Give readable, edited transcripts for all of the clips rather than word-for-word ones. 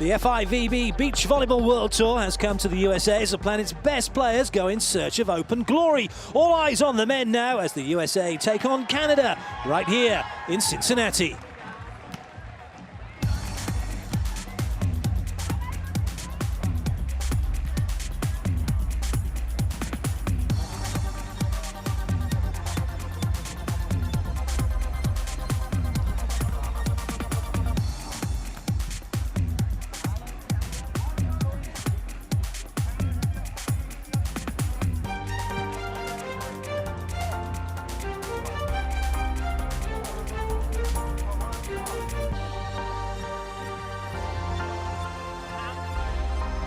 The FIVB Beach Volleyball World Tour has come to the USA as the planet's best players go in search of open glory. All eyes on the men now as the USA take on Canada right here in Cincinnati.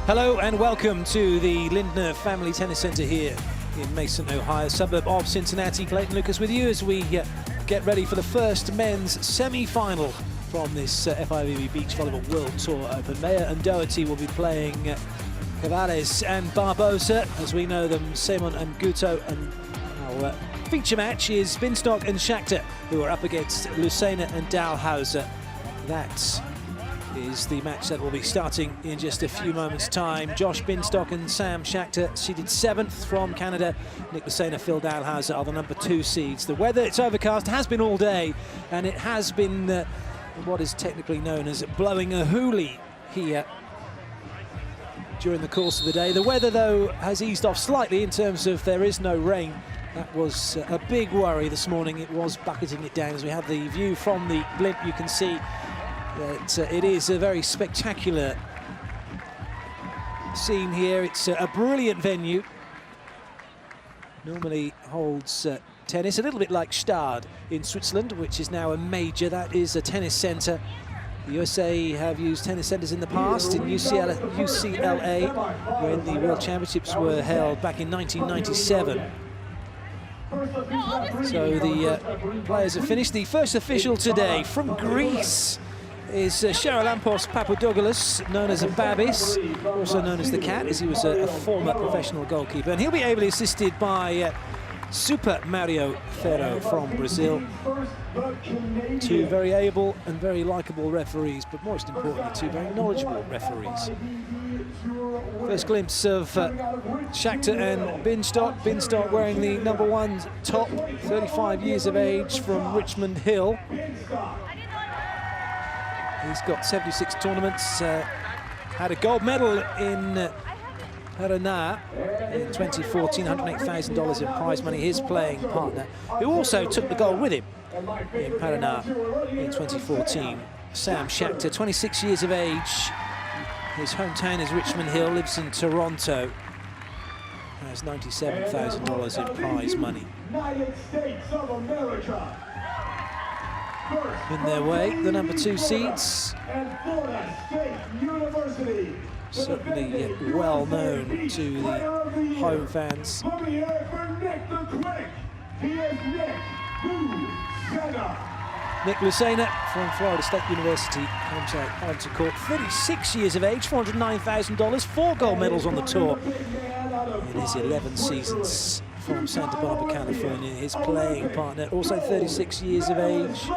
Hello and welcome to the Lindner Family Tennis Center here in Mason, Ohio, suburb of Cincinnati. Clayton Lucas with you as we get ready for the first men's semi-final from this FIVB Beach Volleyball World Tour Open. Mayer and Doherty will be playing Cavales and Barbosa, as we know them, Simon and Guto, and our feature match is Binstock and Schachter, who are up against Lucena and Dahlhauser. That is the match that will be starting in just a few moments' time. Josh Binstock and Sam Schachter seeded 7th from Canada. Nick Lucena, Phil Dahlhauser are the number 2 seeds. The weather, it's overcast, has been all day, and it has been what is technically known as blowing a hoolie here during the course of the day. The weather, though, has eased off slightly in terms of there is no rain. That was a big worry this morning. It was bucketing it down. As we have the view from the blimp, you can see that it is a very spectacular scene here. It's a brilliant venue. Normally holds tennis, a little bit like Stade in Switzerland, which is now a major. That is a tennis centre. The USA have used tennis centres in the past, in UCLA, when the World Championships were held back in 1997. So the players have finished. The first official today from Greece is Charalampos Papadopoulos, known as a Babis, also known as the Cat, as he was a former professional goalkeeper. And he'll be ably assisted by Super Mario Ferro from Brazil. 2 very able and very likeable referees, but most importantly, 2 very knowledgeable referees. First glimpse of Schachter and Binstock. Binstock wearing the #1 top, 35 years of age, from Richmond Hill. He's got 76 tournaments, had a gold medal in Paraná in 2014, $108,000 in prize money. His playing partner, who also took the gold with him in Paraná in 2014, Sam Schachter, 26 years of age. His hometown is Richmond Hill, lives in Toronto, has $97,000 in prize money. United States of America. In their way, the #2 seeds. Certainly well known to the home fans. Nick Lucena from Florida State University comes out onto court. 36 years of age, $409,000, 4 gold medals on the tour in his 11 seasons from Santa Barbara, California. His playing partner, also 36 years of age,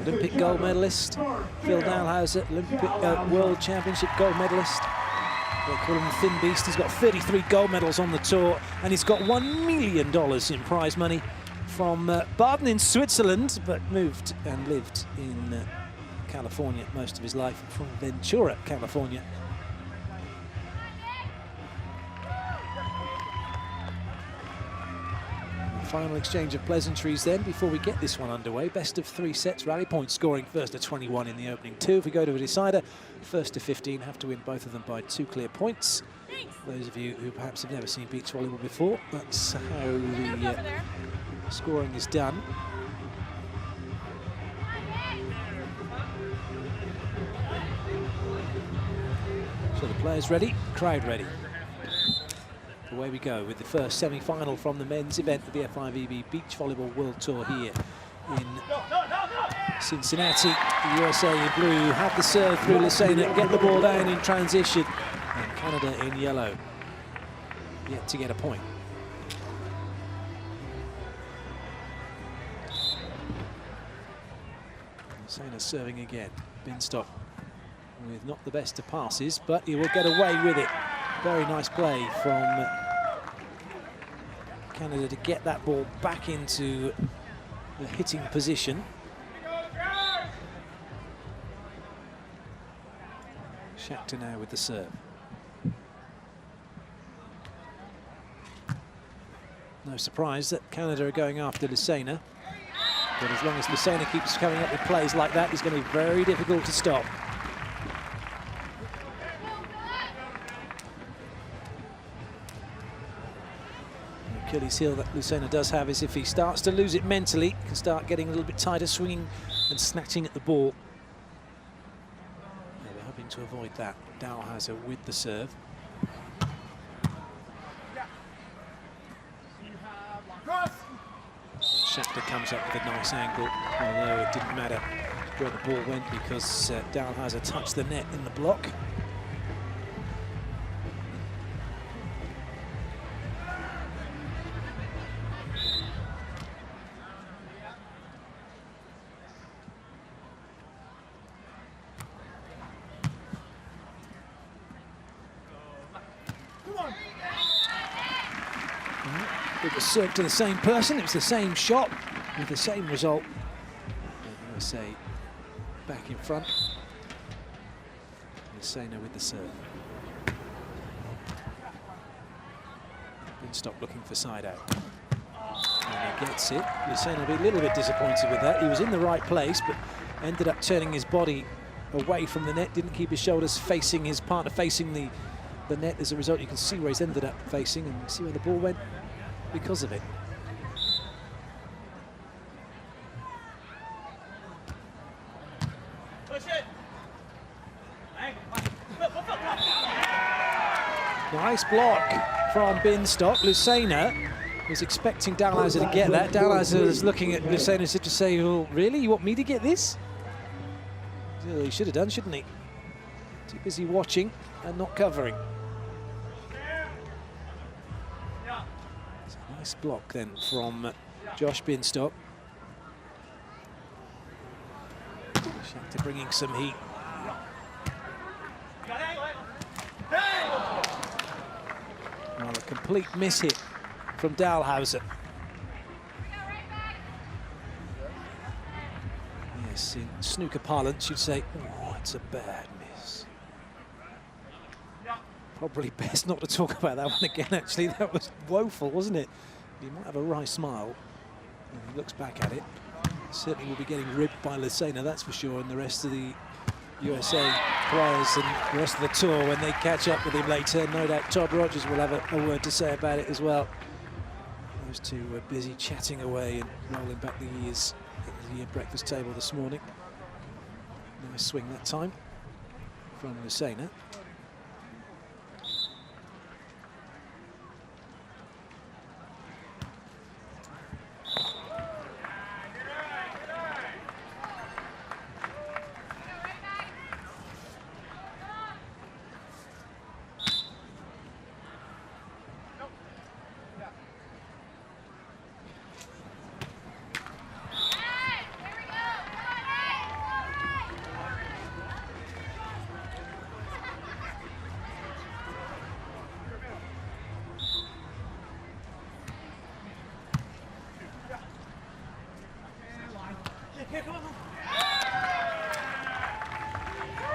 Olympic gold medalist, Phil Dahlhauser, Olympic World Championship gold medalist. They call him the Thin Beast. He's got 33 gold medals on the tour, and he's got $1 million in prize money from Baden in Switzerland, but moved and lived in California most of his life, from Ventura, California. Final exchange of pleasantries then before we get this one underway. Best of 3 sets, rally point scoring first to 21 in the opening 2. If we go to a decider, first to 15, have to win both of them by 2 clear points. Those of you who perhaps have never seen beach volleyball before, that's how the scoring is done. So the players ready, crowd ready. Away we go with the first semi-final from the men's event of the FIVB Beach Volleyball World Tour here in Cincinnati. The USA in blue have the serve through Lucena, get the ball down in transition, and Canada in yellow yet to get a point. Lucena serving again. Binstock with not the best of passes, but he will get away with it. Very nice play from Canada to get that ball back into the hitting position. Shakhtar now with the serve. No surprise that Canada are going after Lucena. But as long as Lucena keeps coming up with plays like that, it's going to be very difficult to stop. The Achilles heel that Lucena does have is if he starts to lose it mentally, he can start getting a little bit tighter, swinging and snatching at the ball. Yeah, we're hoping to avoid that. Dalhausser with the serve. Shakhtar comes up with a nice angle, although it didn't matter where the ball went because Dalhausser touched the net in the block. It was served to the same person, it was the same shot with the same result. And USA back in front. Lucena with the serve. Binstock looking for side out. And he gets it. Lucena will be a little bit disappointed with that. He was in the right place, but ended up turning his body away from the net, didn't keep his shoulders facing his partner, facing the net. As a result, you can see where he's ended up facing and see where the ball went because of it. Nice block from Binstock. Lucena was expecting Dalhausser to get that. Dalhausser was looking at Lucena as if to say, well, really, you want me to get this? Well, he should have done, shouldn't he? Too busy watching and not covering. Nice block then from Josh Binstock. Shakhtar bringing some heat. Well, a complete miss hit from Dalhausser. Yes, in snooker parlance, you'd say, oh, it's a bad miss. Probably best not to talk about that one again, actually. That was woeful, wasn't it? He might have a wry smile when he looks back at it. Certainly will be getting ribbed by Lucena, that's for sure, and the rest of the USA players and the rest of the tour when they catch up with him later. No doubt Todd Rogers will have a word to say about it as well. Those two were busy chatting away and rolling back the years at the breakfast table this morning. Nice swing that time from Lucena.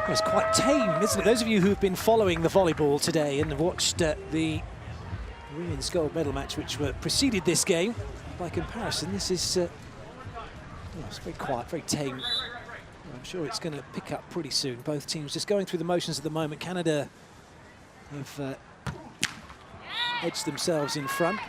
It's quite tame, isn't it? Those of you who've been following the volleyball today and watched the women's gold medal match, which preceded this game, by comparison, this is it's very quiet, very tame. I'm sure it's going to pick up pretty soon. Both teams just going through the motions at the moment. Canada have edged themselves in front.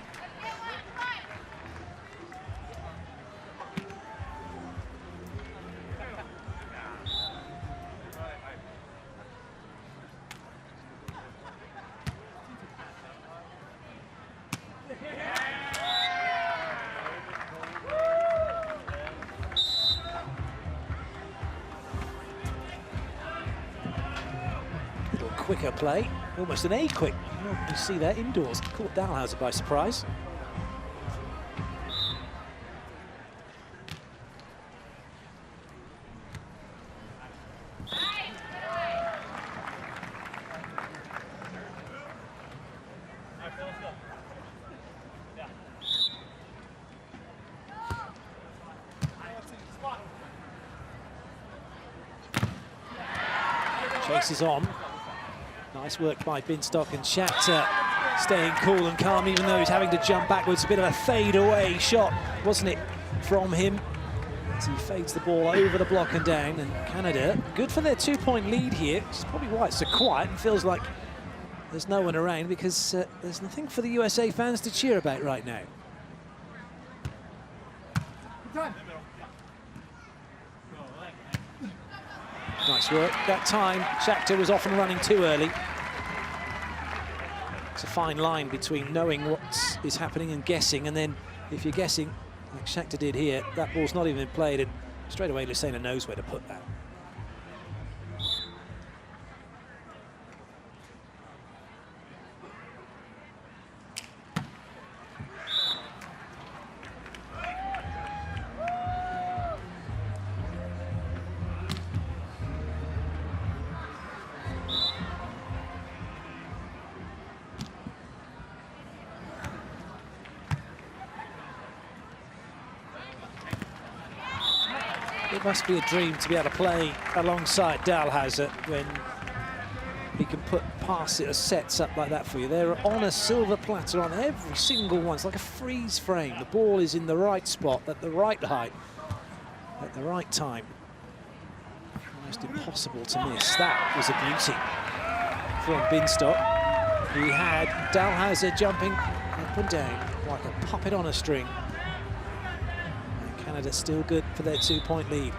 Quicker play, almost an A quick. You see that indoors, caught Dalhausser by surprise. Chases on. Nice work by Binstock, and Shakhtar staying cool and calm even though he's having to jump backwards. A bit of a fade away shot, wasn't it, from him? As he fades the ball over the block and down. And Canada, good for their 2-point lead here. Which is probably why it's so quiet and feels like there's no one around, because there's nothing for the USA fans to cheer about right now. Nice work. That time, Shakhtar was off and running too early. It's a fine line between knowing what is happening and guessing, and then if you're guessing, like Shakhtar did here, that ball's not even played, and straight away Lucena knows where to put that. It must be a dream to be able to play alongside Dalhausser when he can pass it as sets up like that for you. They're on a silver platter on every single one. It's like a freeze frame. The ball is in the right spot, at the right height, at the right time. Almost impossible to miss. That was a beauty from Binstock. He had Dalhausser jumping up and down like a puppet on a string. Canada still good for their 2-point lead.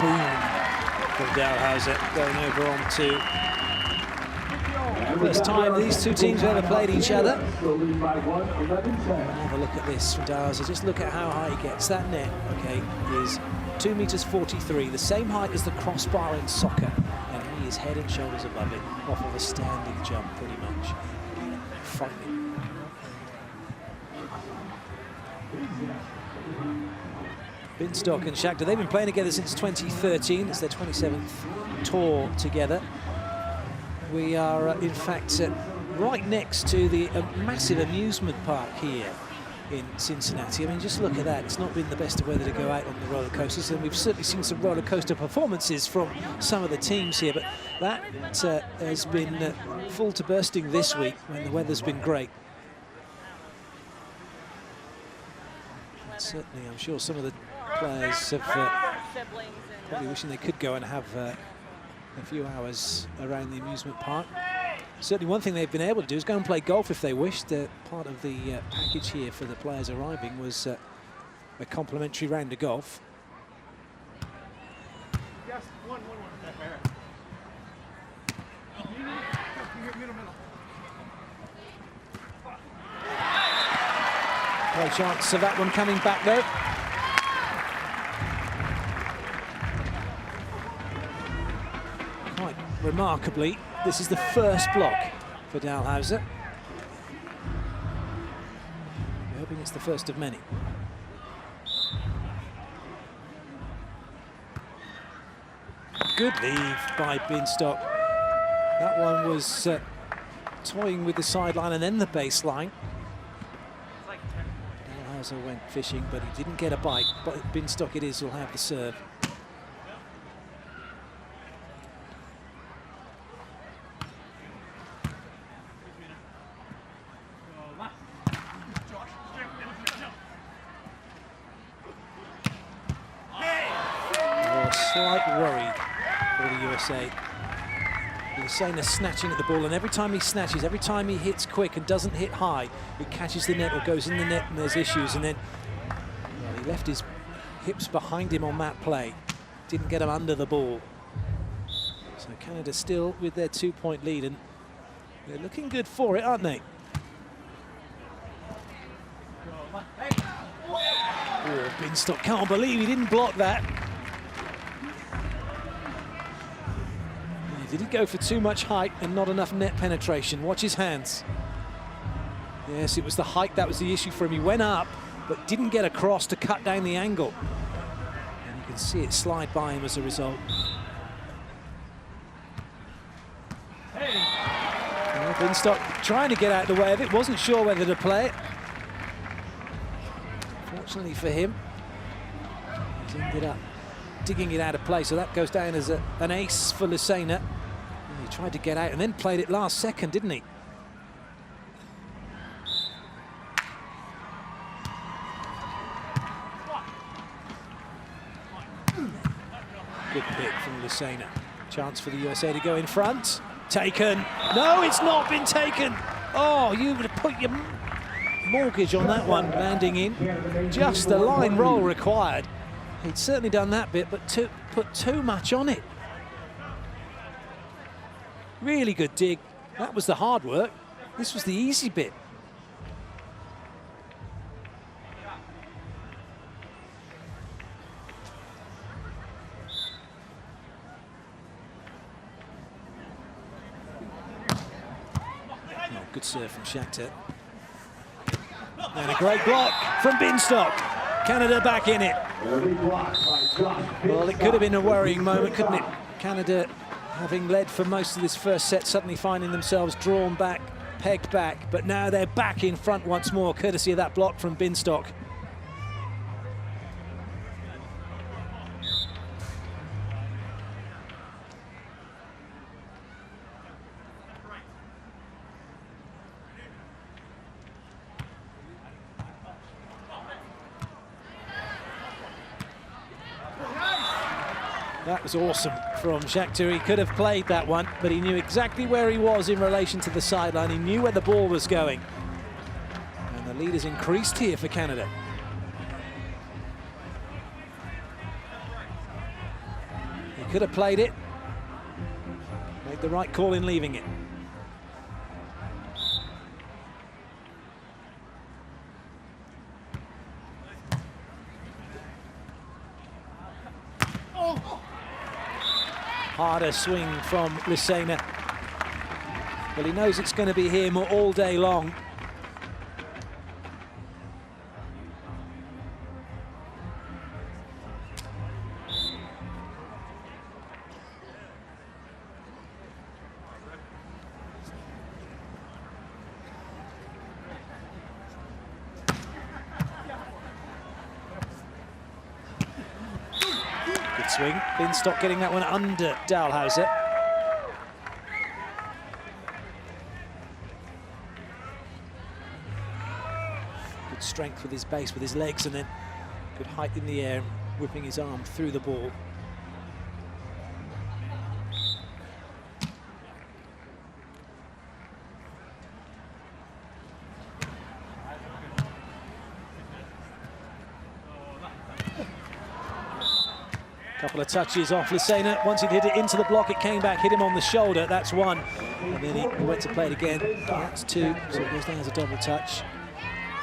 Boom from Dalhausser, going over on to first time these two teams have ever played each other. Have a look at this from Dalhausser. Just look at how high he gets. That net, okay, is 2.43 meters, the same height as the crossbar in soccer, and he is head and shoulders above it, off of a standing jump pretty much. Frightening. Binstock and Shakhtar, they've been playing together since 2013. It's their 27th tour together. We are, in fact, right next to the massive amusement park here in Cincinnati. I mean, just look at that. It's not been the best of weather to go out on the roller coasters, and we've certainly seen some roller coaster performances from some of the teams here, but that has been full to bursting this week when the weather's been great. And certainly, I'm sure some of the players have probably wishing they could go and have a few hours around the amusement park. Certainly one thing they've been able to do is go and play golf if they wished. Part of the package here for the players arriving was a complimentary round of golf. Yes, one. No chance of that one coming back though. Quite remarkably, this is the first block for Dalhausser. We're hoping it's the first of many. Good leave by Binstock. That one was toying with the sideline and then the baseline. Dalhausser went fishing, but he didn't get a bite. But Binstock it is, will have the serve. Slight worry for the USA. Lucena snatching at the ball, and every time he snatches, every time he hits quick and doesn't hit high, it catches the net or goes in the net and there's issues. And then well, he left his hips behind him on that play. Didn't get him under the ball. So Canada still with their 2-point lead, and they're looking good for it, aren't they? Oh, Binstock can't believe he didn't block that. Did he go for too much height and not enough net penetration? Watch his hands. Yes, it was the height that was the issue for him. He went up, but didn't get across to cut down the angle. And you can see it slide by him as a result. Binstock trying to get out of the way of it, wasn't sure whether to play it. Fortunately for him, he's ended up digging it out of play, so that goes down as an ace for Lucena. He tried to get out and then played it last second, didn't he? Good pick from Lucena. Chance for the USA to go in front. Taken. No, it's not been taken. Oh, you would have put your mortgage on that one, landing in. Just the line roll required. He'd certainly done that bit, but put too much on it. Really good dig. That was the hard work. This was the easy bit. Good serve from Shakhtar. And a great block from Binstock. Canada back in it. Well, it could have been a worrying moment, couldn't it? Canada, having led for most of this first set, suddenly finding themselves drawn back, pegged back, but now they're back in front once more, courtesy of that block from Binstock. That was awesome from Shakhtar. He could have played that one, but he knew exactly where he was in relation to the sideline. He knew where the ball was going. And the lead has increased here for Canada. He could have played it. Made the right call in leaving it. Harder swing from Lucena. Well, he knows it's going to be him all day long. Swing. Binstock getting that one under Dahlhauser. Good strength with his base, with his legs, and then good height in the air, whipping his arm through the ball. Couple of touches off Lucena. Once he'd hit it into the block, it came back, hit him on the shoulder. That's one. And then he went to play it again. That's two. So it goes down as a double touch.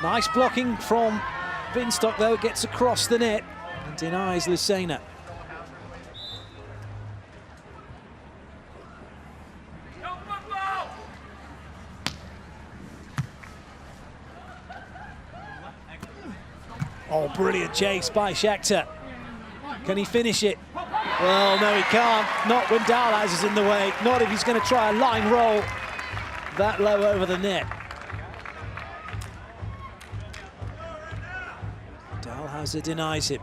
Nice blocking from Binstock, though. Gets across the net and denies Lucena. Oh, brilliant chase by Shakhtar. Can he finish it? Well, no, he can't. Not when Dahlhauser's in the way. Not if he's going to try a line roll that low over the net. Dahlhauser denies him.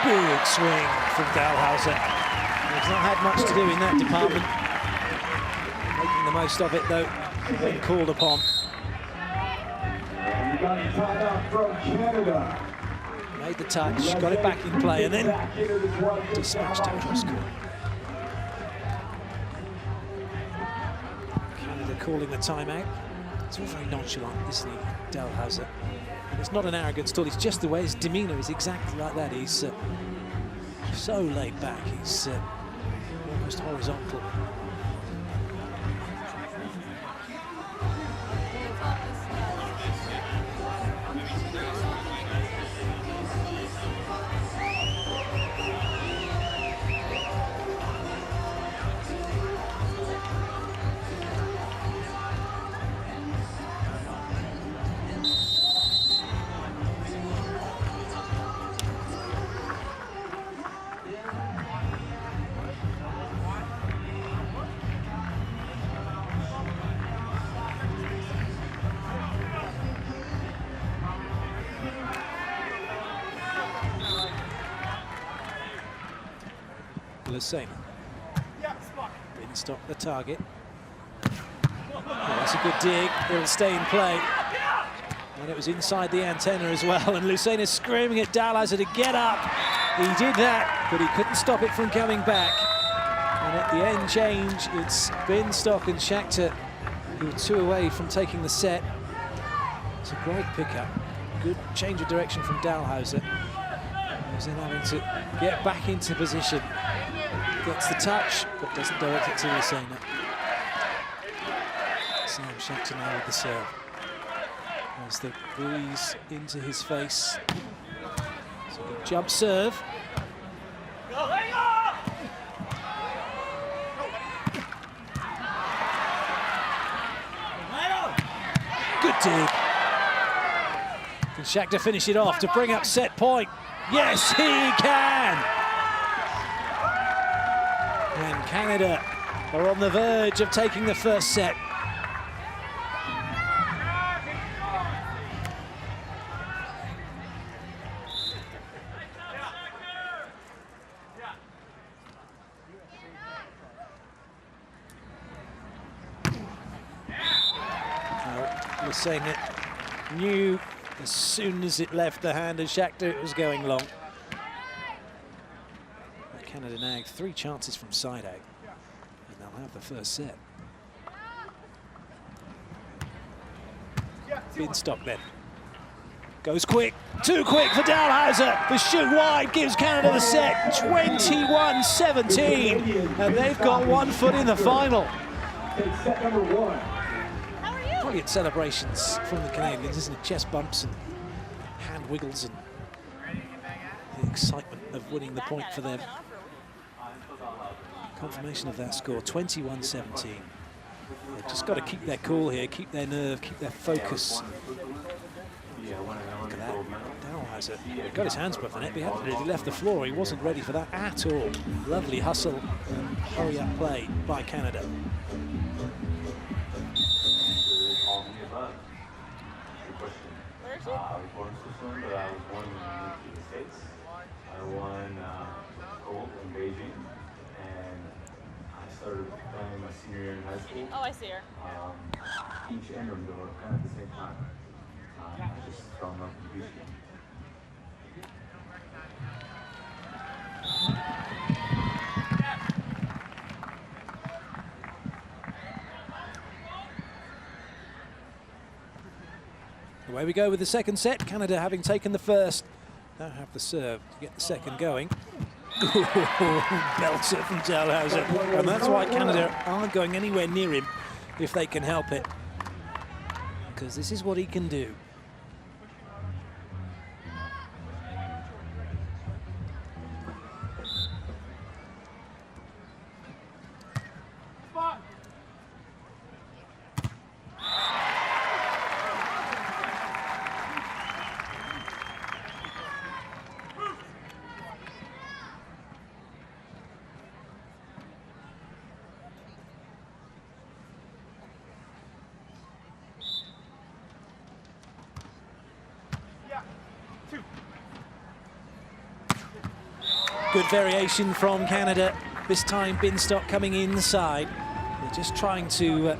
Big swing from Dahlhauser. He's not had much to do in that department. Making the most of it, though, when called upon. Made the touch, got it back in play, and then dispatched it across court. Canada calling the timeout. It's all very nonchalant, isn't he, Dahlhauser? And it's not an arrogance at all, it's just the way his demeanour is exactly like that. He's so laid back, he's almost horizontal. Lucena. Binstock the target. Oh, that's a good dig. It'll stay in play. And it was inside the antenna as well. And Lucena screaming at Dalhouser to get up. He did that, but he couldn't stop it from coming back. And at the end change, it's Binstock and Schachter who are 2 away from taking the set. It's a great pickup. Good change of direction from Dalhouser. He's then having to get back into position. Gets the touch, but doesn't direct it to Lucena. Sam Schachter now with the serve. As the breeze into his face. So good jump serve. Good dig. Can Schachter finish it off to bring up set point? Yes, he can! And Canada are on the verge of taking the first set. Lucena knew as soon as it left the hand of Schachter it was going long. But Canada now 3 chances from side out, and they'll have the first set. Binstock then. Goes quick, too quick for Dalhouser. The shoot wide gives Canada the set, 21-17, and they've got 1 foot in the final. It's set number 1. Brilliant celebrations from the Canadians, isn't it? Chest bumps and hand wiggles and the excitement of winning the point for them. Confirmation of that score, 21-17. They've just got to keep their cool here, keep their nerve, keep their focus. Look at that. Dalhouser got his hands above the net, but he hadn't really left the floor. He wasn't ready for that at all. Lovely hustle and hurry-up play by Canada. I was born in Switzerland, but I was born when I moved to the States. I won gold in Beijing, and I started playing my senior year in high school. Oh, I see her. Each and indoor, kind of at the same time. I just fell in love with the beach game. Away we go with the second set. Canada having taken the first, now have the serve to get the second going. Belter from Dalhouser. And that's why Canada aren't going anywhere near him if they can help it. Because this is what he can do. Good variation from Canada. This time Binstock coming inside. They're just trying to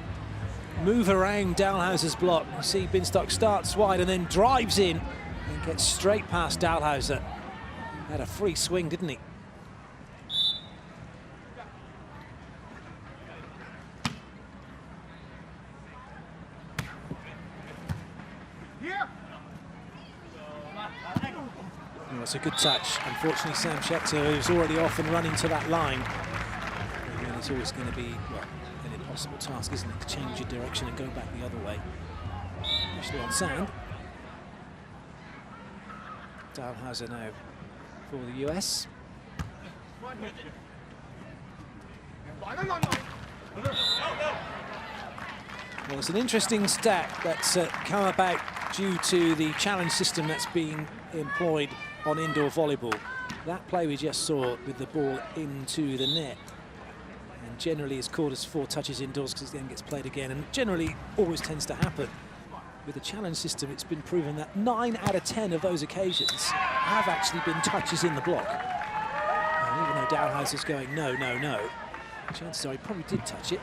move around Dalhouser's block. You see Binstock starts wide and then drives in and gets straight past Dalhouser. Had a free swing, didn't he? It's a good touch. Unfortunately, Sam Schachter, who's already off and running to that line. And it's always going to be, well, an impossible task, isn't it, to change your direction and go back the other way. Especially on sand. Dalhouser now for the US. Well, it's an interesting stat that's come about due to the challenge system that's being employed on indoor volleyball. That play we just saw with the ball into the net, and generally is called as 4 touches indoors because it then gets played again, and generally always tends to happen. With the challenge system, it's been proven that 9 out of 10 of those occasions have actually been touches in the block. And even though Dalhouser's going, no, no, no, chances are he probably did touch it.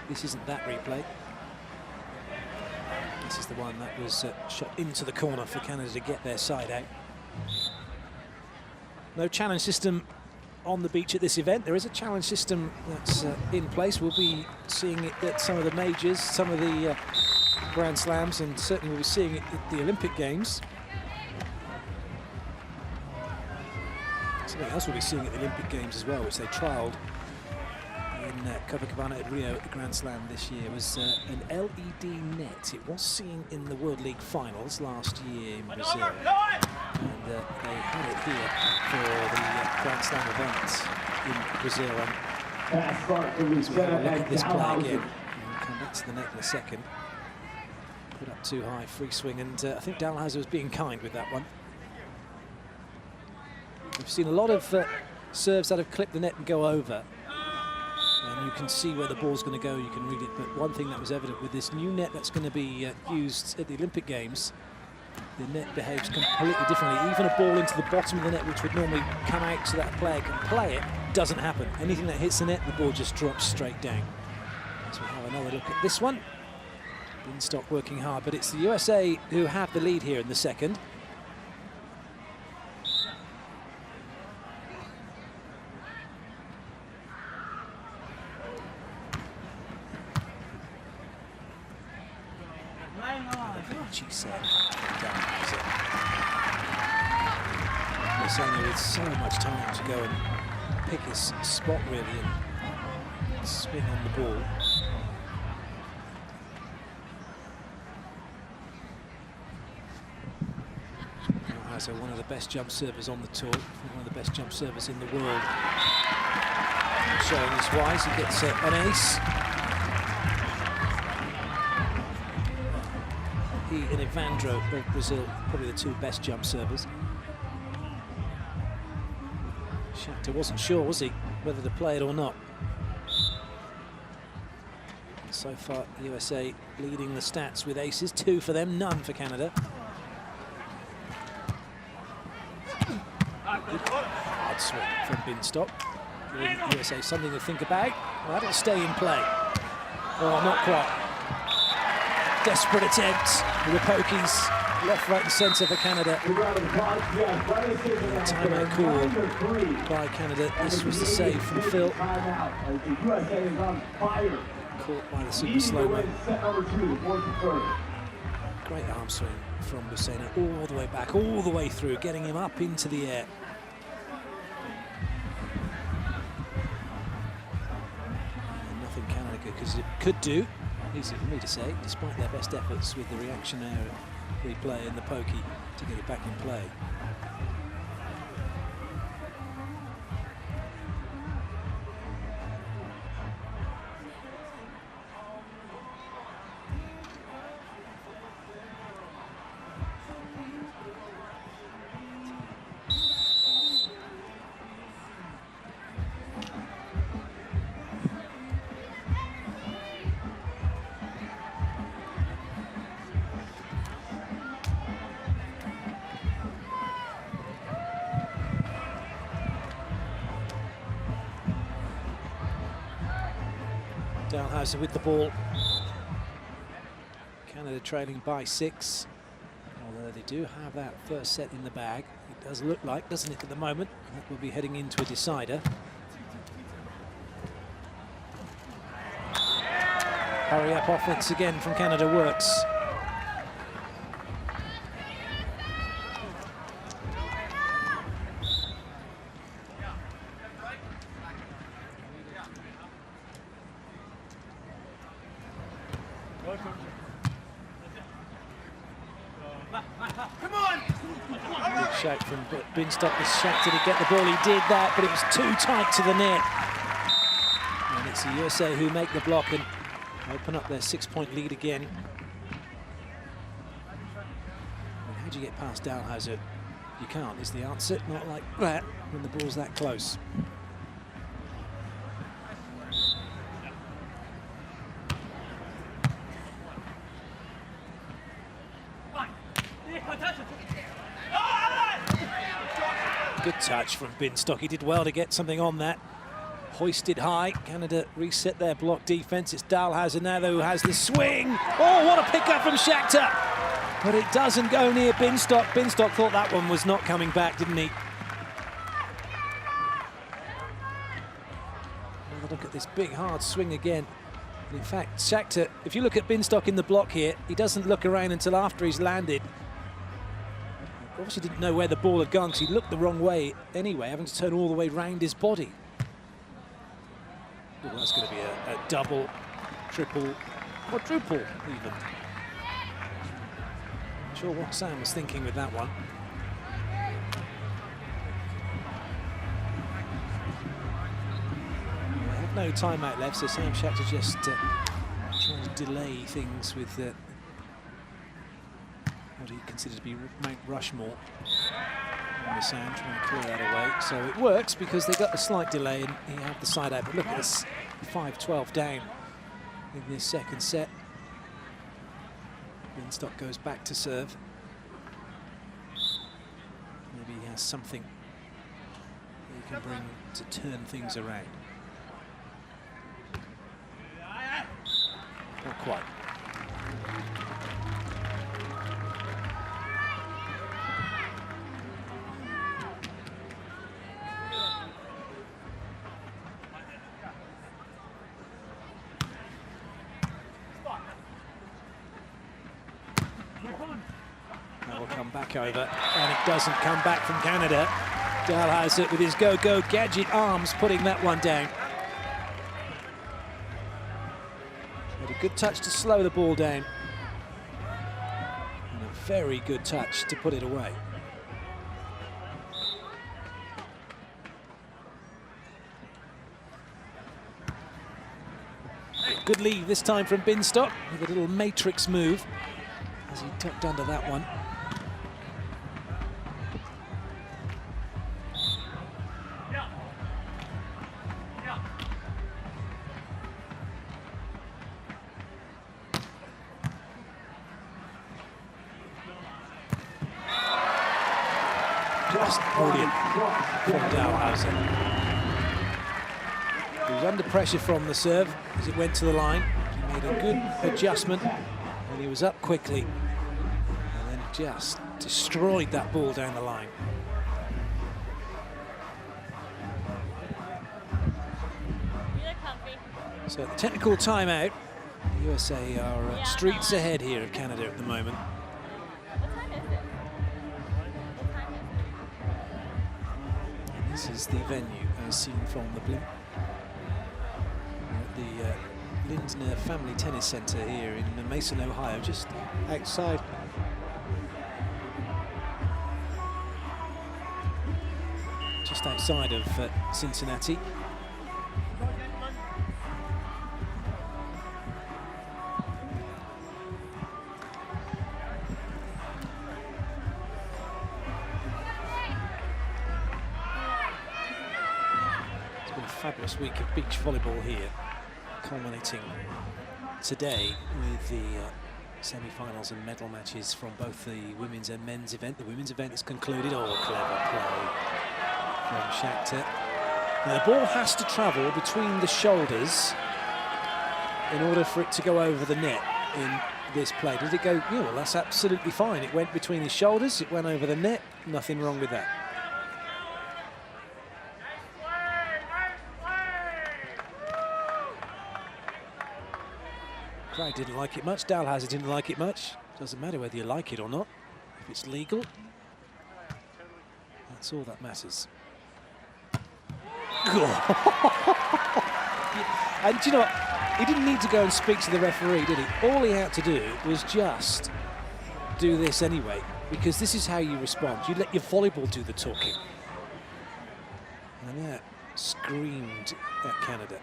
This isn't that replay. This is the one that was shot into the corner for Canada to get their side out. No challenge system on the beach at this event. There is a challenge system that's in place. We'll be seeing it at some of the majors, some of the Grand Slams, and certainly we'll be seeing it at the Olympic Games. Something else we'll be seeing at the Olympic Games as well, which they trialled in Copacabana at Rio at the Grand Slam this year, was an LED net. It was seen in the World League finals last year in Brazil. And they had it here for the Grand Slam event in Brazil. And so we'll have a look at this play again. We'll come back to the net in a second. Put up too high, free swing, and I think Dalhouser was being kind with that one. We've seen a lot of serves that have clipped the net and go over. And you can see where the ball's going to go, you can read it. But one thing that was evident with this new net that's going to be used at the Olympic Games, the net behaves completely differently. Even a ball into the bottom of the net, which would normally come out so that a player can play it, doesn't happen. Anything that hits the net, the ball just drops straight down. So we'll have another look at this one. Binstock working hard, but it's the USA who have the lead here in the second. She said, Dalhouser with so much time to go and pick his spot really and spin on the ball. Dalhouser, one of the best jump servers on the tour, one of the best jump servers in the world. Showing his wise, he gets an ace. He and Evandro of Brazil, probably the two best jump servers. Shakhtar wasn't sure, was he, whether to play it or not. So far, the USA leading the stats with aces, 2 for them, none for Canada. Hard swing from Binstock. Giving USA something to think about. Well, that'll stay in play. Oh, not quite. Desperate attempts with the pokies, left, right and centre for Canada. Timeout call by Canada. This was the save from Phil. Caught by the super slow-mo. Great arm swing from Lucena, all the way back, all the way through, getting him up into the air. And nothing Canada could do. Easy for me to say, despite their best efforts with the reactionary replay and the pokey to get it back in play. Dalhouser with the ball. Canada trailing by 6. Although they do have that first set in the bag. It does look like, doesn't it, at the moment? That will be heading into a decider. Hurry up offense again from Canada works. Shout from Binstock was Shakhtar to get the ball. He did that, but it was too tight to the net. And it's the USA who make the block and open up their 6-point lead again. And how do you get past Dalhouser? You can't, is the answer. Not like that when the ball's that close. Good touch from Binstock. He did well to get something on that. Hoisted high. Canada reset their block defense. It's Dalhausser now, though, who has the swing. Oh, what a pickup from Shakhtar. But it doesn't go near Binstock. Binstock thought that one was not coming back, didn't he? Look at this big, hard swing again. And in fact, Shakhtar, if you look at Binstock in the block here, he doesn't look around until after he's landed. Obviously didn't know where the ball had gone because he looked the wrong way anyway, having to turn all the way round his body. Oh, that's going to be a double, triple, quadruple even. Not sure what Sam was thinking with that one. We have no timeout left, so Sam Shakhtar just trying to delay things with what he considers to be Mount Rushmore on the sand, trying to clear that away. So it works because they got a slight delay and he had the side out. But look at this, 5-12 down in this second set. Binstock goes back to serve. Maybe he has something he can bring to turn things around. Not quite. Back over, and it doesn't come back from Canada. Dalhausser with his go-go gadget arms putting that one down. Had a good touch to slow the ball down, and a very good touch to put it away. Good lead this time from Binstock with a little matrix move as he tucked under that one. Just brilliant from Dalhausser. He was under pressure from the serve as it went to the line. He made a good adjustment and he was up quickly and then just destroyed that ball down the line. So the technical timeout. The USA are streets ahead here of Canada at the moment. This is the venue as seen from the blimp. At the Lindner Family Tennis Center here in Mason, Ohio, just outside. Just outside of Cincinnati. Fabulous week of beach volleyball here, culminating today with the semi-finals and medal matches from both the women's and men's event. The women's event is concluded. Oh, clever play from Shakhtar. Now the ball has to travel between the shoulders in order for it to go over the net in this play. Did it go? Yeah, well, that's absolutely fine. It went between his shoulders, it went over the net, nothing wrong with that. Crowd didn't like it much. Dalhausser didn't like it much. Doesn't matter whether you like it or not. If it's legal, that's all that matters. And do you know what? He didn't need to go and speak to the referee, did he? All he had to do was just do this anyway, because this is how you respond. You let your volleyball do the talking. And that screamed at Canada.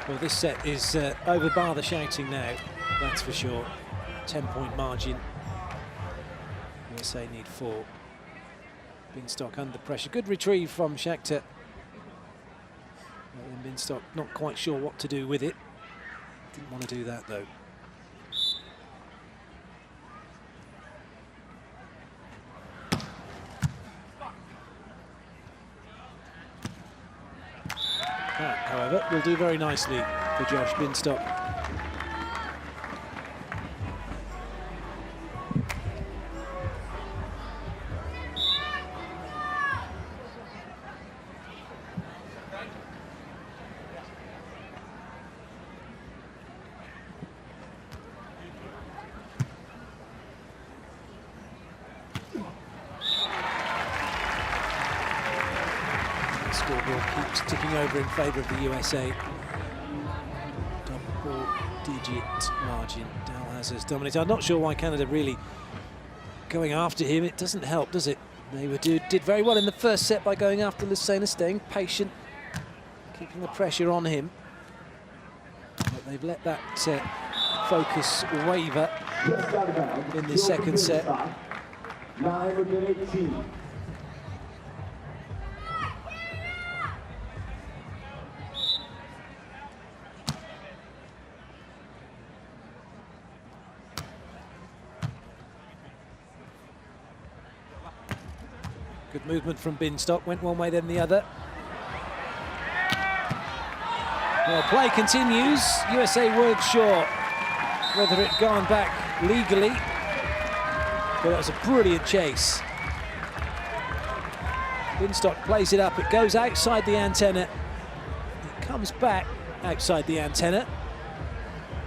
Well, this set is over bar the shouting now, that's for sure. 10-point margin. USA need 4. Binstock under pressure. Good retrieve from Shakhtar. And Binstock not quite sure what to do with it. Didn't want to do that though. That, however, will do very nicely for Josh Binstock. Scoreboard keeps ticking over in favour of the USA. Double-digit margin. Dalhouser's dominated. I'm not sure why Canada really going after him. It doesn't help, does it? They did very well in the first set by going after Lucena, staying patient, keeping the pressure on him. But they've let that focus waver in the second set. 9-18. Good movement from Binstock, went one way then the other. Well, play continues. USA weren't sure whether it had gone back legally, but it was a brilliant chase. Binstock plays it up, it goes outside the antenna. It comes back outside the antenna,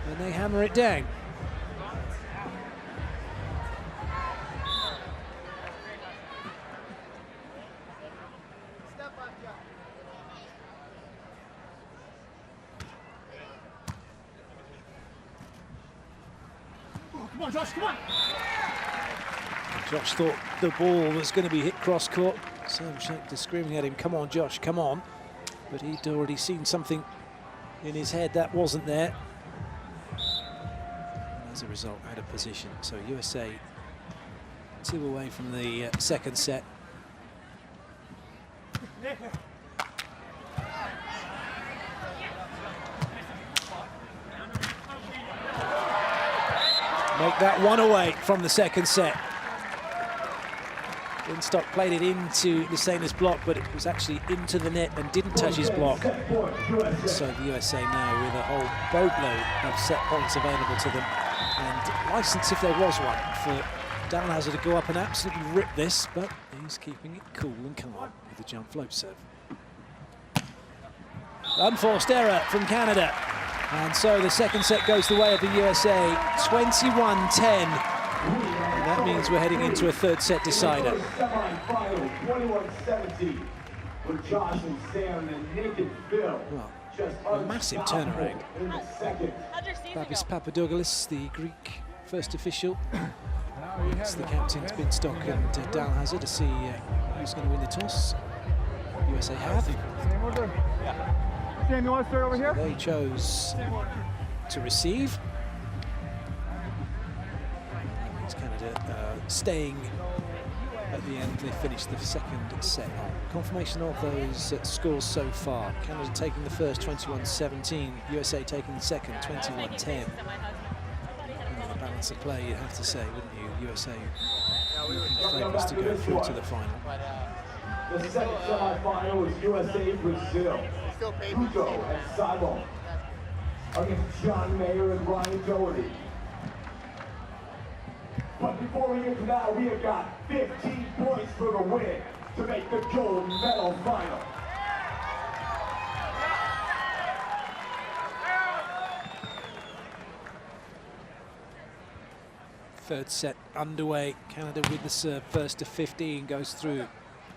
and they hammer it down. Come on, Josh, come on! Josh thought the ball was going to be hit cross-court. Sam Schechter screaming at him, come on, Josh, come on. But he'd already seen something in his head that wasn't there. And as a result, out of position. So USA 2 away from the second set. Make that one away from the second set. Binstock played it into Lucena's block, but it was actually into the net and didn't touch his block. So the USA now with a whole boatload of set points available to them, and license, if there was one, for Dalhouser to go up and absolutely rip this, but he's keeping it cool and calm with the jump float serve. Unforced error from Canada. And so the second set goes the way of the USA, 21-10. And that means we're heading into a third set decider. Semi-final, 21-17, with Josh and Sam and naked Phil. Well, Just a massive turnaround. in the second. Babis Papadopoulos, the Greek first official. It's the captains, Binstock and Dalhouser, to see who's going to win the toss. USA have. Sam, you want to start over here? They chose to receive. It's Canada staying at the end. They finished the second set. Confirmation of those scores so far. Canada taking the first 21-17, USA taking the second 21-10. The balance of play, you'd have to say, wouldn't you? USA favourites to go through to the final. The second semi-final is USA Brazil. Hugo and Simon against John Mayer and Ryan Doherty. But before we get to that, we have got 15 points for the win to make the gold medal final. Third set underway. Canada with the serve, first to 15, goes through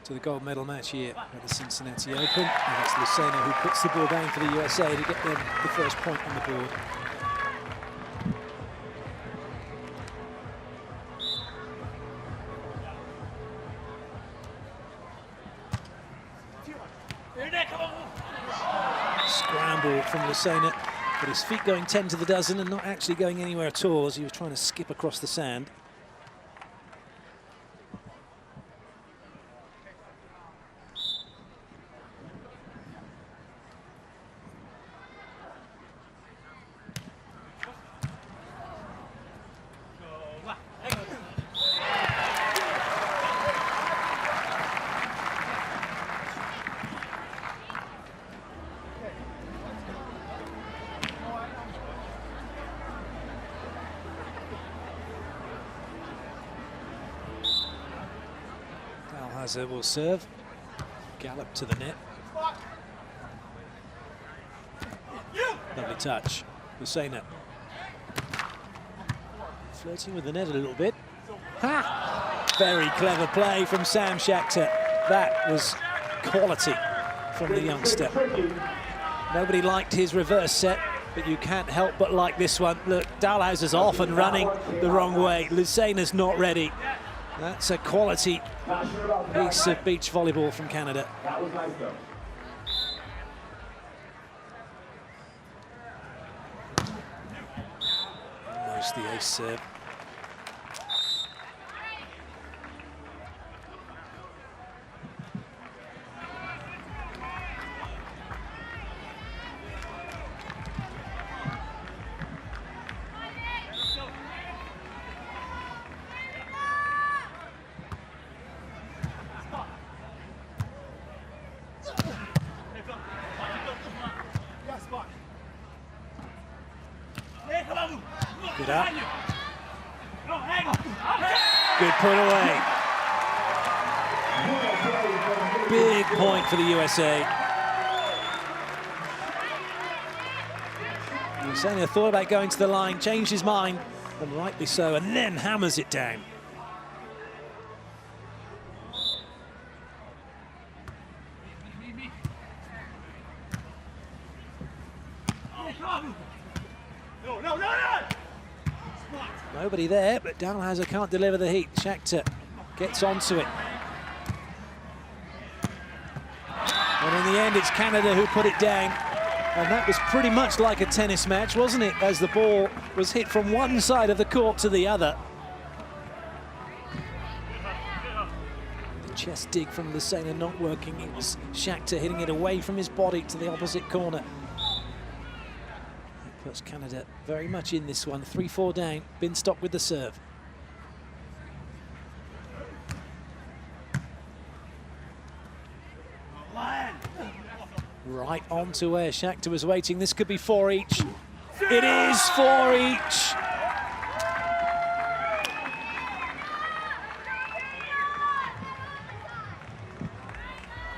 to the gold medal match here at the Cincinnati Open. And it's Lucena who puts the ball down for the USA to get them the first point on the board. Scramble from Lucena, but his feet going 10 to the dozen and not actually going anywhere at all as he was trying to skip across the sand. Dalhouser will serve. Gallop to the net. Lovely touch. Lucena. Flirting with the net a little bit. Ha! Very clever play from Sam Schachter. That was quality from the youngster. Nobody liked his reverse set, but you can't help but like this one. Look, Dalhouser's off and running the wrong way. Lucena's not ready. That's a quality piece of beach volleyball from Canada. That was nice, though. Almost the ace serve. Good up. Good put away. Big point for the USA. Lucena thought about going to the line, changed his mind, and rightly so, and then hammers it down. Nobody there, but Dalhouser can't deliver the heat. Schachter gets onto it. And in the end, it's Canada who put it down. And that was pretty much like a tennis match, wasn't it? As the ball was hit from one side of the court to the other. The chest dig from Lucena not working. It was Schachter hitting it away from his body to the opposite corner. Puts Canada very much in this one. 3-4 down. Binstock with the serve. Right on to where Schachter was waiting. This could be 4 each. It is 4 each.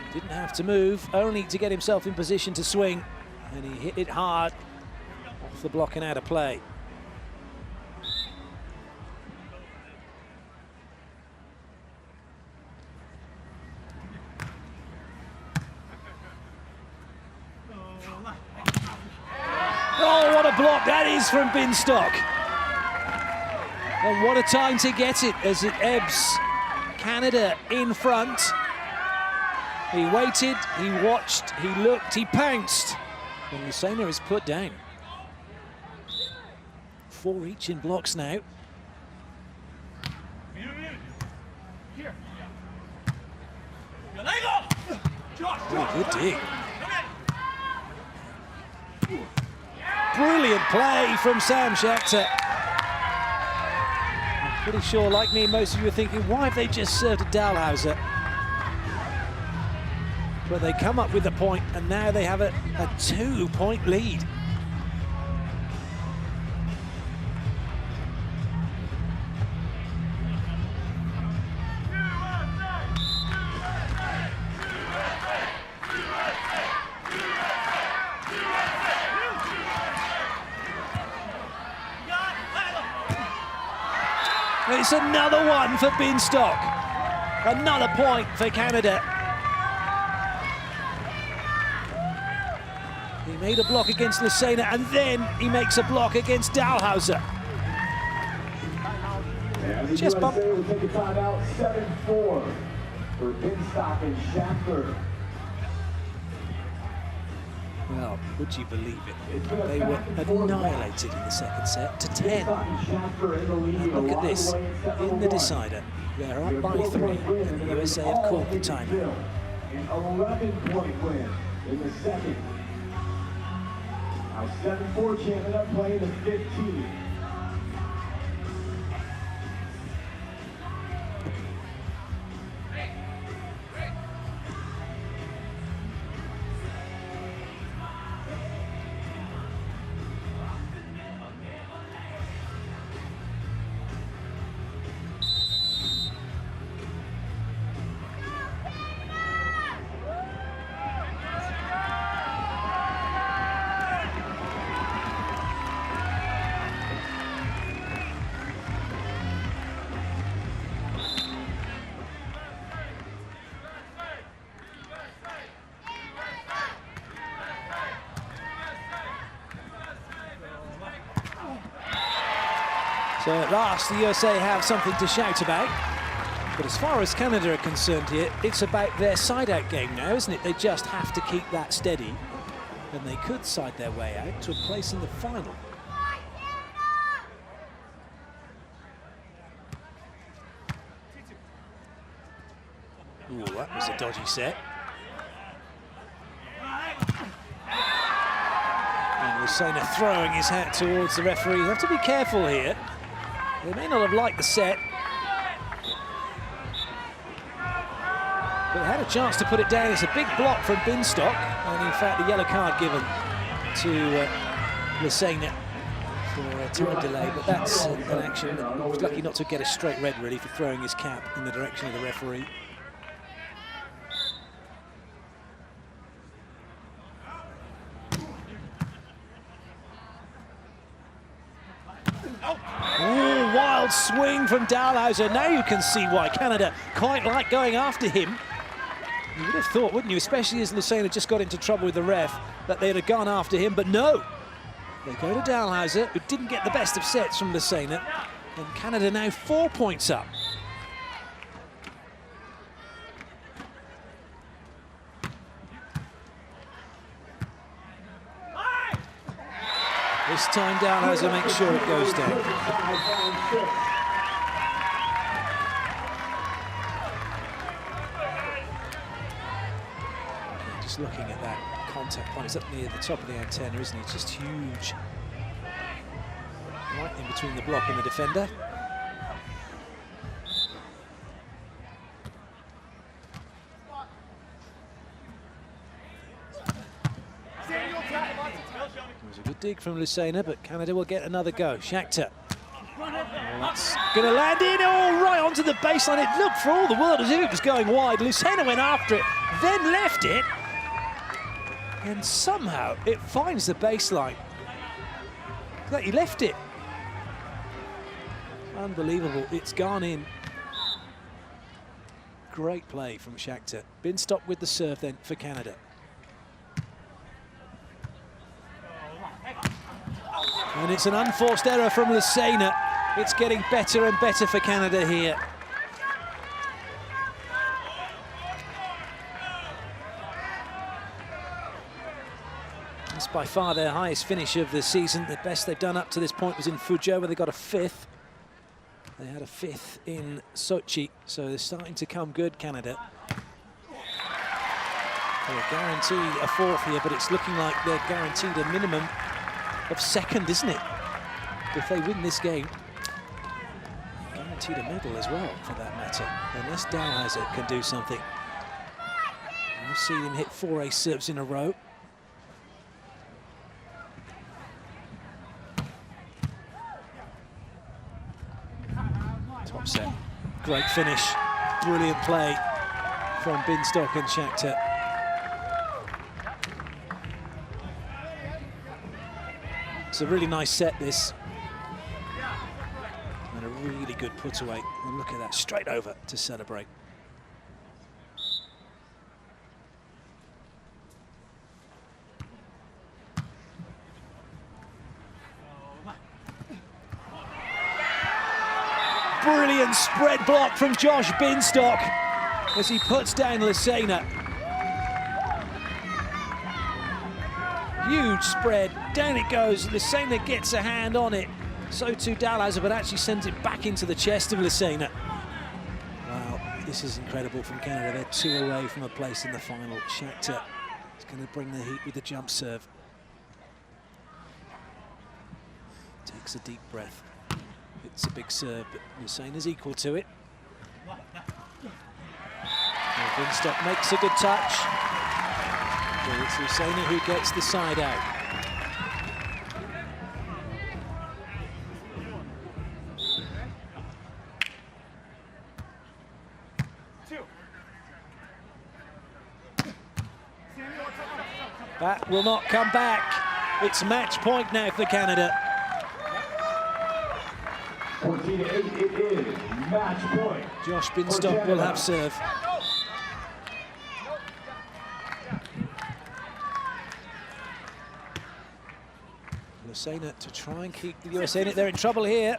He didn't have to move, only to get himself in position to swing. And he hit it hard. Off the block and out of play. Oh, what a block that is from Binstock. And what a time to get it as it ebbs Canada in front. He waited, he watched, he looked, he pounced. And Lucena is put down. 4 each in blocks now. Oh, good dig. Brilliant play from Sam Schachter. I'm pretty sure, like me, most of you are thinking, why have they just served to Dalhouser? But they come up with the point, and now they have a 2-point lead. It's another one for Binstock. Another point for Canada. He made a block against Lucena, and then he makes a block against Dalhouser. And Chest bump. USA will take a timeout, 7-4 for Binstock and Schachter. Well, would you believe it? They were annihilated in the second set to 10. And look at this, in the decider. They're up by 3, and the USA have caught the timeout. An 11-point win in the second. Now 7-4 Canada playing the 15. So at last, the USA have something to shout about. But as far as Canada are concerned here, it's about their side-out game now, isn't it? They just have to keep that steady, and they could side their way out to a place in the final. Ooh, that was a dodgy set. And Lucena throwing his hat towards the referee. You have to be careful here. They may not have liked the set, but they had a chance to put it down. It's a big block from Binstock, and in fact the yellow card given to Lucena for a time delay, but that's an action. He was lucky not to get a straight red, really, for throwing his cap in the direction of the referee. Ooh, wild swing from Dalhouser. Now you can see why Canada quite like going after him. You would have thought, wouldn't you, especially as Lucena just got into trouble with the ref, that they'd have gone after him, but no. They go to Dalhouser, who didn't get the best of sets from Lucena, and Canada now 4 points up. This time Dalhouser makes sure it goes down. Just looking at that contact point, it's up near the top of the antenna, isn't it? It's just huge. Right in between the block and the defender. It was a good dig from Lucena, but Canada will get another go. Shakhtar. That's going to land in, all right onto the baseline. It looked for all the world as if it was going wide. Lucena went after it, then left it, and somehow it finds the baseline. He left it. Unbelievable. It's gone in. Great play from Shakhtar. Binstock with the serve then for Canada. And it's an unforced error from Lucena. It's getting better and better for Canada here. It's by far their highest finish of the season. The best they've done up to this point was in Fuzhou, where they got a 5th. They had a 5th in Sochi, so they're starting to come good, Canada. They're guaranteed a 4th here, but it's looking like they're guaranteed a minimum of 2nd, isn't it? If they win this game, guaranteed a medal as well, for that matter, unless Dalhouser can do something. We've seen him hit 4 ace serves in a row. Top set, great finish, brilliant play from Binstock and Shakhtar. It's a really nice set, this. And a really good put away. And look at that, straight over to celebrate. Brilliant spread block from Josh Binstock as he puts down Lucena. Huge spread, down it goes. Lucena gets a hand on it. So too Dalhouser, but actually sends it back into the chest of Lucena. Wow, this is incredible from Canada. They're 2 away from a place in the final. Shakhtar is going to bring the heat with the jump serve. Takes a deep breath. It's a big serve, but Lucena's equal to it. Binstock makes a good touch. But it's Lucena who gets the side out. That will not come back. It's match point now for Canada. 14-8, it is match point. Josh Binstock will have serve. Lucena to try and keep the USA in it. They're in trouble here.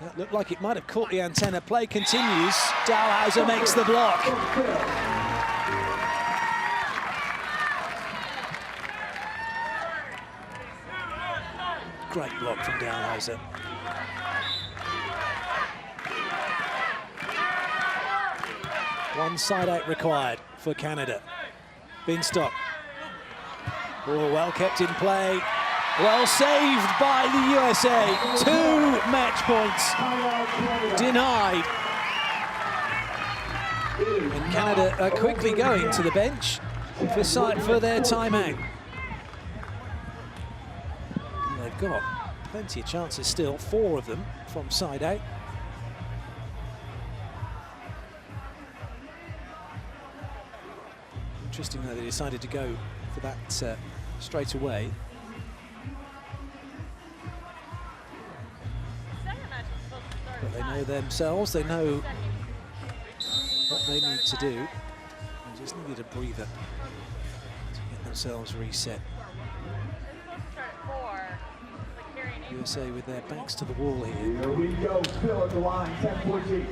That looked like it might have caught the antenna. Play continues. Dalhausser makes the block. Great block from Dalhausser. One side out required for Canada. Binstock. Oh, well kept in play. Well saved by the USA. 2 match points denied. And Canada are quickly going to the bench for their timeout. And they've got plenty of chances still, 4 of them from side out. Interesting that they decided to go for that straight away. But they know themselves, they know what they need to do. They just needed a breather to get themselves reset. USA with their backs to the wall here. Here we go, Phil at the line, 10-14.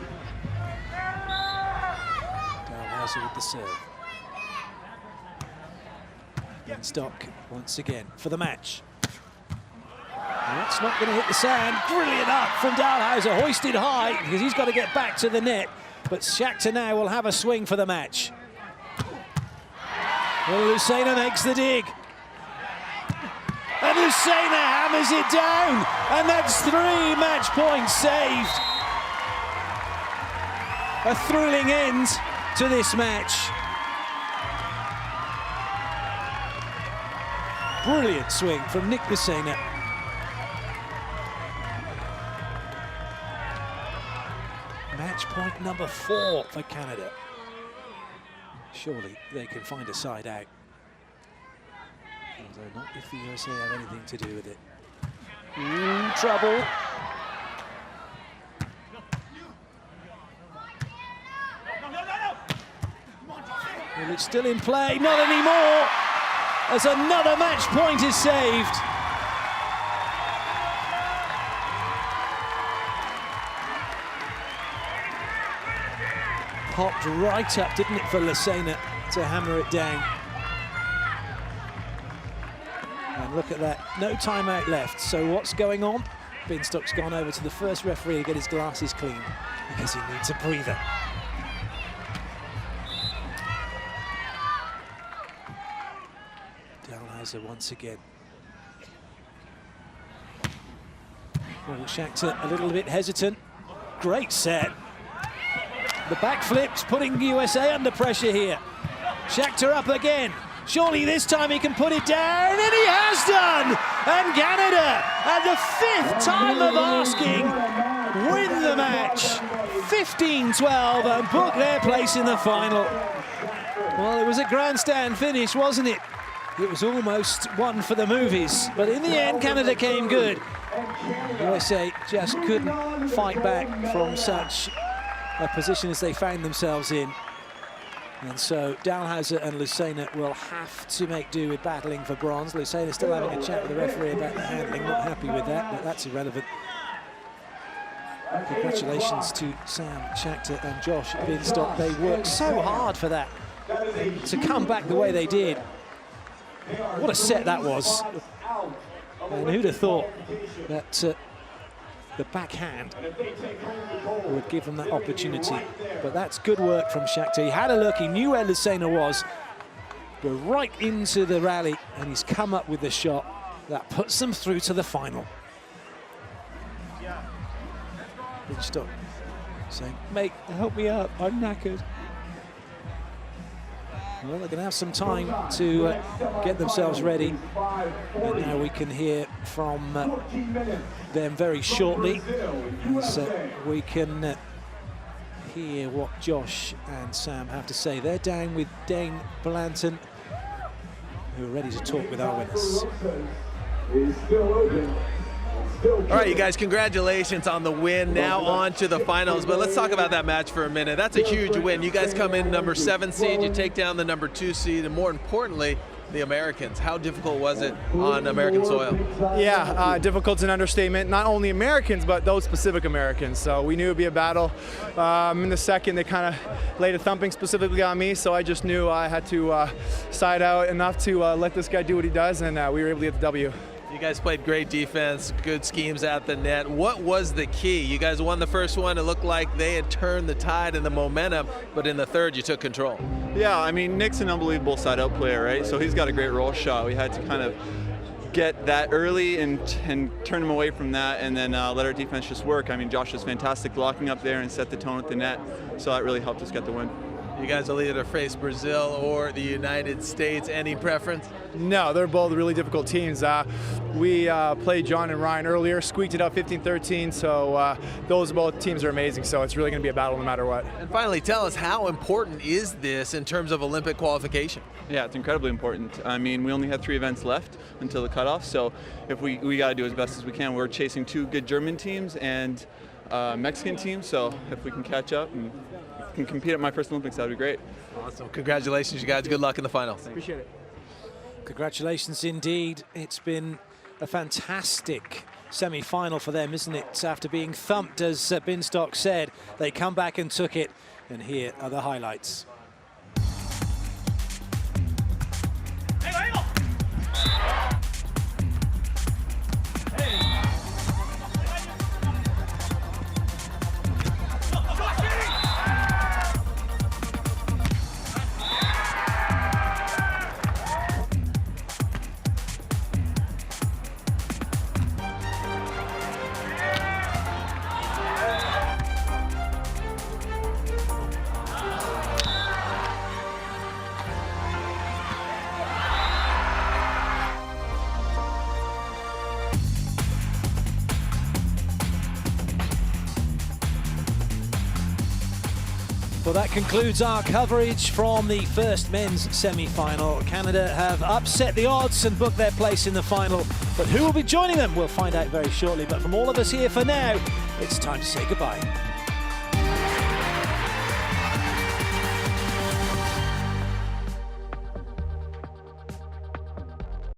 Dalhausser with the serve. Binstock once again for the match. That's not going to hit the sand. Brilliant up from Dalhausser, hoisted high because he's got to get back to the net. But Shakhtar now will have a swing for the match. Well, Lucena makes the dig. And Lucena hammers it down. And that's 3 match points saved. A thrilling end to this match. Brilliant swing from Nick Lucena. Match point number 4 for Canada. Surely they can find a side out. Although not if the USA have anything to do with it. Ooh, trouble. Well, it's still in play, not anymore. As another match point is saved. Popped right up, didn't it, for Lucena to hammer it down. And look at that, no timeout left. So what's going on? Binstock's gone over to the first referee to get his glasses cleaned because he needs a breather. Dalhausser once again. Well, Shakhtar a little bit hesitant. Great set. The backflips putting USA under pressure here. Shakhtar up again. Surely this time he can put it down, and he has done! And Canada, at the 5th time of asking, win the match. 15-12 and book their place in the final. Well, it was a grandstand finish, wasn't it? It was almost one for the movies, but in the end, Canada came good. USA just couldn't fight back from such a position as they found themselves in. And so Dalhausser and Lucena will have to make do with battling for bronze. Lucena still having a chat with the referee about the handling, not happy with that, but that's irrelevant. Congratulations to Sam, Shakhtar and Josh Binstock. They worked so hard for that, to come back the way they did. What a set that was. And who'd have thought that the backhand would give them that opportunity. But that's good work from Shakhtar. He had a look, he knew where Lucena was. Go right into the rally, and he's come up with the shot that puts them through to the final. Binstock saying, mate, help me up, I'm knackered. Well, they're going to have some time to get themselves ready. And now we can hear from them very shortly. As we can hear what Josh and Sam have to say. They're down with Dane Blanton, who are ready to talk with our winners. All right, you guys, congratulations on the win. Now on to the finals, but let's talk about that match for a minute. That's a huge win. You guys come in number 7 seed, you take down the number 2 seed, and more importantly, the Americans. How difficult was it on American soil? Yeah, difficult's an understatement. Not only Americans, but those specific Americans. So we knew it would be a battle. In the second, they kind of laid a thumping specifically on me, so I just knew I had to side out enough to let this guy do what he does, and we were able to get the W. You guys played great defense, good schemes at the net. What was the key? You guys won the first one. It looked like they had turned the tide and the momentum, but in the third, you took control. Yeah, I mean, Nick's an unbelievable side-out player, right? So he's got a great roll shot. We had to kind of get that early and turn him away from that, and then let our defense just work. I mean, Josh was fantastic blocking up there and set the tone at the net, so that really helped us get the win. You guys will either face Brazil or the United States. Any preference? No, they're both really difficult teams. We played John and Ryan earlier, squeaked it up 15-13, so those both teams are amazing, so it's really going to be a battle no matter what. And finally, tell us, how important is this in terms of Olympic qualification? Yeah, it's incredibly important. I mean, we only have 3 events left until the cutoff, so if we got to do as best as we can. We're chasing 2 good German teams and Mexican teams, so if we can catch up and can compete at my first Olympics, that would be great. Awesome. Congratulations, you guys. Good luck in the finals. Appreciate it. Congratulations indeed. It's been a fantastic semi-final for them, isn't it? After being thumped, as Binstock said, they come back and took it. And here are the highlights. Well, that concludes our coverage from the first men's semi-final. Canada have upset the odds and booked their place in the final. But who will be joining them? We'll find out very shortly. But from all of us here for now, it's time to say goodbye.